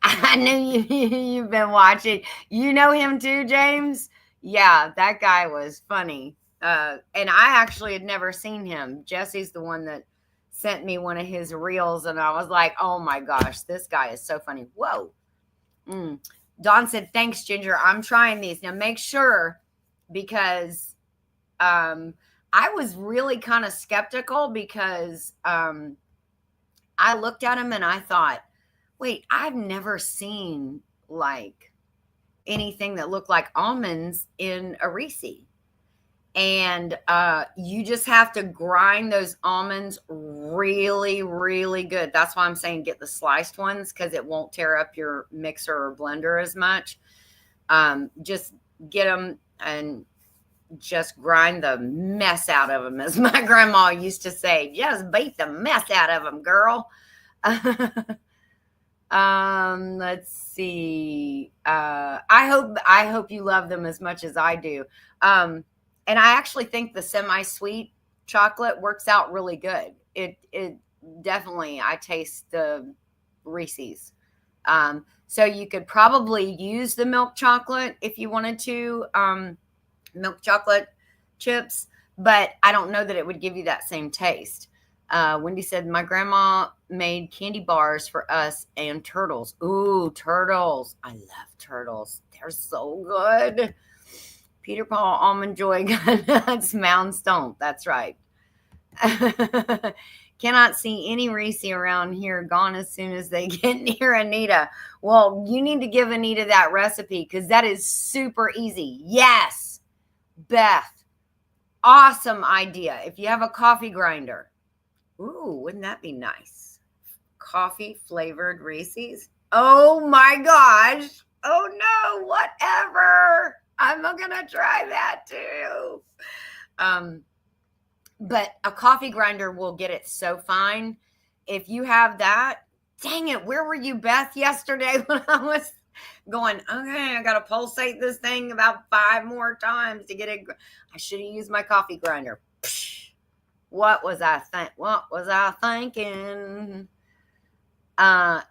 I knew you've been watching. You know him too, James? Yeah, that guy was funny. And I actually had never seen him. Jesse's the one that sent me one of his reels, and I was like, oh my gosh, this guy is so funny. Whoa. Dawn said, thanks, Ginger. I'm trying these. Now make sure, because I was really kind of skeptical, because I looked at him and I thought, wait, I've never seen like anything that looked like almonds in a Reese. And you just have to grind those almonds really, really good. That's why I'm saying get the sliced ones, because it won't tear up your mixer or blender as much. Just get them and just grind the mess out of them, as my grandma used to say. Just beat the mess out of them, girl. Let's see. I hope you love them as much as I do. And I actually think the semi-sweet chocolate works out really good. It definitely, I taste the Reese's. So you could probably use the milk chocolate if you wanted to, milk chocolate chips, but I don't know that it would give you that same taste. Wendy said, my grandma made candy bars for us and turtles. Ooh, turtles. I love turtles. They're so good. Peter Paul, Almond Joy, nuts, Mounds don't. That's right. Cannot see any Reese around here. Gone as soon as they get near Anita. Well, you need to give Anita that recipe, because that is super easy. Yes, Beth. Awesome idea. If you have a coffee grinder. Ooh, wouldn't that be nice? Coffee flavored Reese's. Oh my gosh. Oh no, whatever. I'm gonna try that too. But a coffee grinder will get it so fine. If you have that, dang it, where were you, Beth, yesterday when I was going, okay, I got to pulsate this thing about 5 more times to get it. I should have used my coffee grinder. What was I thinking?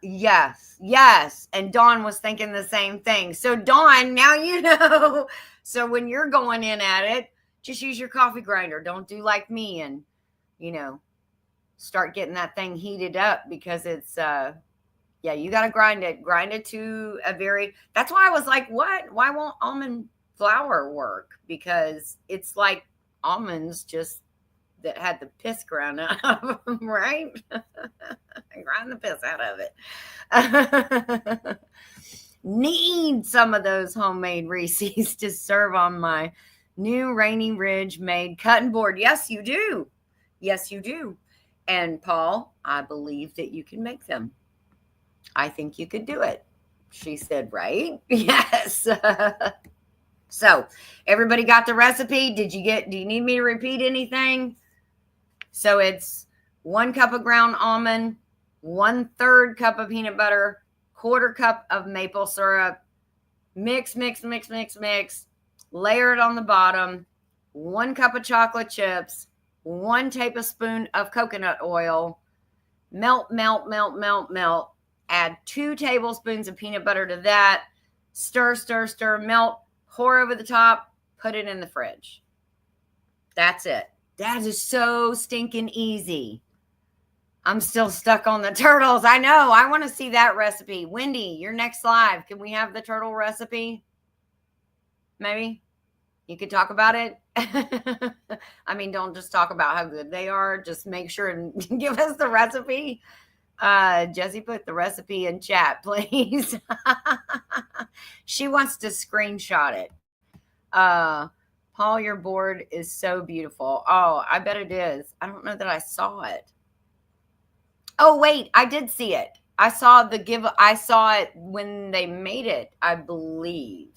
Yes. And Dawn was thinking the same thing. So Dawn, now you know. So when you're going in at it, just use your coffee grinder. Don't do like me and, start getting that thing heated up, because it's, you got to grind it to that's why I was like, what? Why won't almond flour work? Because it's like almonds just that had the piss ground out of them, right? Grind the piss out of it. Need some of those homemade Reese's to serve on my new Rainy Ridge made cutting board. Yes, you do. Yes, you do. And Paul, I believe that you can make them. I think you could do it. She said, right? Yes. So everybody got the recipe? Do you need me to repeat anything? So it's 1 cup of ground almond, 1/3 cup of peanut butter, 1/4 cup of maple syrup, mix, layer it on the bottom, 1 cup of chocolate chips, 1 tablespoon of coconut oil, melt, add 2 tablespoons of peanut butter to that, stir, melt, pour over the top, put it in the fridge. That's it. That is so stinking easy. I'm still stuck on the turtles. I know. I want to see that recipe. Wendy, your next live, can we have the turtle recipe? Maybe you could talk about it. I mean, don't just talk about how good they are. Just make sure and give us the recipe. Jessie, put the recipe in chat, please. She wants to screenshot it. Paul, your board is so beautiful. Oh, I bet it is. I don't know that I saw it. Oh, wait, I did see it. I saw it when they made it, I believe.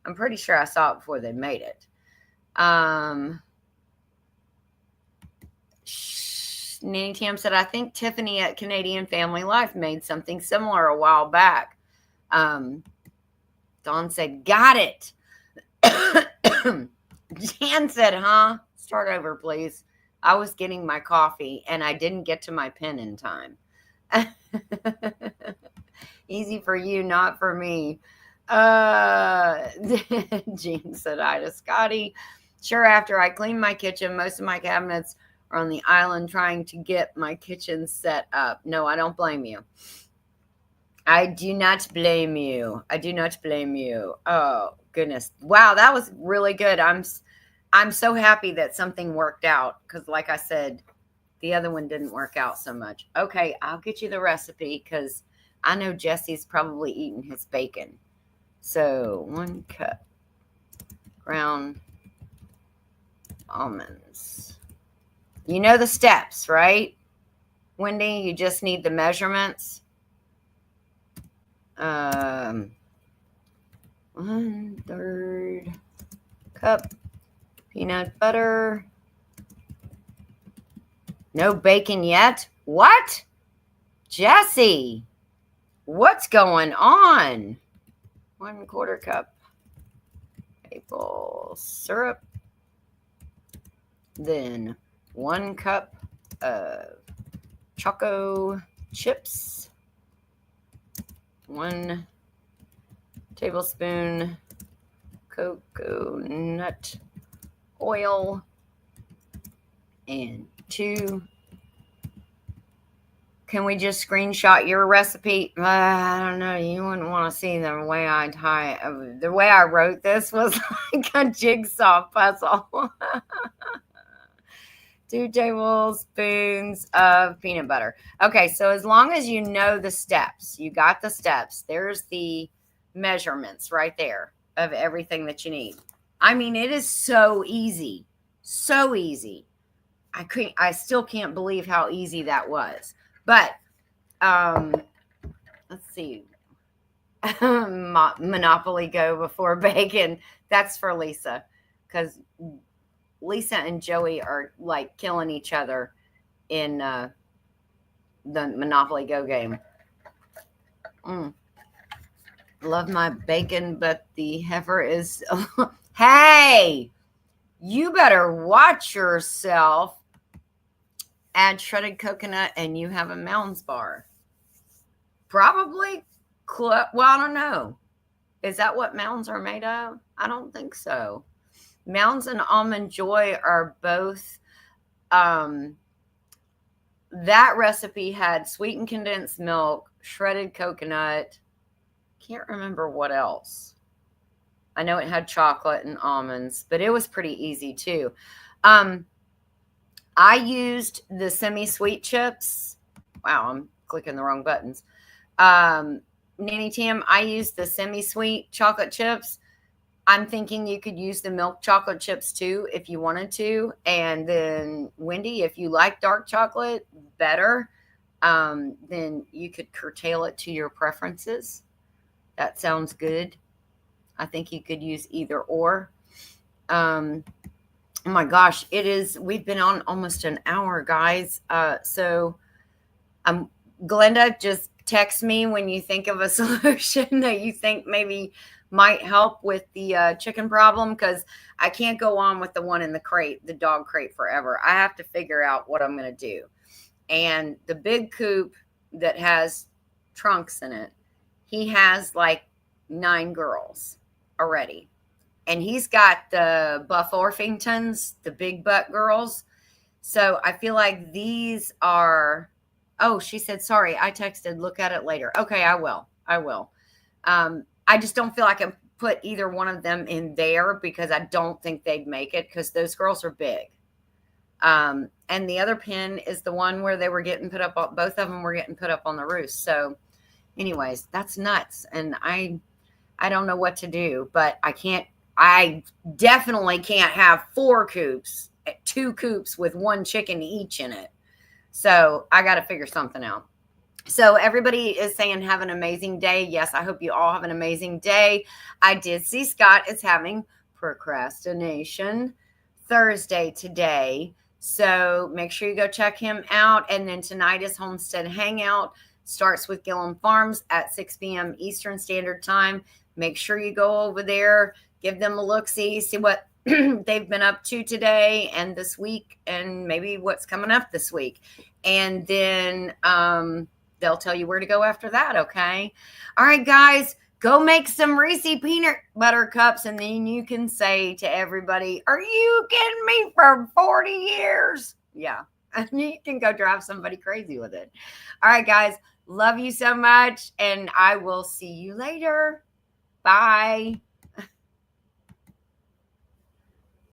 I'm pretty sure I saw it before they made it. Nanny Tam said, I think Tiffany at Canadian Family Life made something similar a while back. Dawn said, got it. Jan said, huh? Start over, please. I was getting my coffee and I didn't get to my pen in time. Easy for you, not for me. Jean said hi to Scotty. Sure, after I clean my kitchen, most of my cabinets are on the island trying to get my kitchen set up. No, I don't blame you. I do not blame you. I do not blame you. Oh, goodness. Wow, that was really good. I'm so happy that something worked out because, like I said, the other one didn't work out so much. Okay, I'll get you the recipe because I know Jesse's probably eating his bacon. So 1 cup ground almonds. You know the steps, right, Wendy? You just need the measurements. 1/3 cup peanut butter. No bacon yet? What? Jesse, what's going on? 1/4 cup maple syrup. Then 1 cup of choco chips. 1 tablespoon coconut oil. And 2. Can we just screenshot your recipe? I don't know. You wouldn't want to see the way I wrote this was like a jigsaw puzzle. 2 tablespoons of peanut butter. Okay, so as long as you know the steps, you got the steps. There's the measurements right there of everything that you need. I mean, it is so easy. So easy. I still can't believe how easy that was. But let's see. Monopoly Go before bacon. That's for Lisa, because Lisa and Joey are like killing each other in the Monopoly Go game. Love my bacon, but the heifer is. Hey, you better watch yourself. Add shredded coconut and you have a Mounds bar. Probably. Well, I don't know. Is that what Mounds are made of? I don't think so. Mounds and Almond Joy are both. That recipe had sweetened condensed milk, shredded coconut. Can't remember what else. I know it had chocolate and almonds, but it was pretty easy too. I used the semi-sweet chips. Wow, I'm clicking the wrong buttons. Nanny Tam, I used the semi-sweet chocolate chips. I'm thinking you could use the milk chocolate chips too if you wanted to. And then, Wendy, if you like dark chocolate better, then you could curtail it to your preferences. That sounds good. I think you could use either or. Oh my gosh, we've been on almost an hour, guys. So Glenda, just text me when you think of a solution that you think maybe might help with the chicken problem, because I can't go on with the one in the crate, the dog crate, forever. I have to figure out what I'm going to do. And the big coop that has trunks in it, he has like 9 girls already. And he's got the Buff Orpingtons, the big butt girls. So I feel like these are, oh, she said, sorry, I texted, look at it later. Okay, I will. I just don't feel I can put either one of them in there because I don't think they'd make it because those girls are big. And the other pen is the one where they were getting put up, both of them were getting put up on the roof. So anyways, that's nuts. And I don't know what to do, but I can't I definitely can't have 4 coops, 2 coops with 1 chicken each in it. So I got to figure something out. So everybody is saying have an amazing day. Yes, I hope you all have an amazing day. I did see Scott is having procrastination Thursday today. So make sure you go check him out. And then tonight is Homestead Hangout. Starts with Gillum Farms at 6 p.m. Eastern Standard Time. Make sure you go over there, give them a look-see, see what they've been up to today and this week, and maybe what's coming up this week. And then they'll tell you where to go after that, okay? All right, guys, go make some Reese peanut butter cups, and then you can say to everybody, are you kidding me, for 40 years? Yeah, and you can go drive somebody crazy with it. All right, guys, love you so much, and I will see you later. Bye.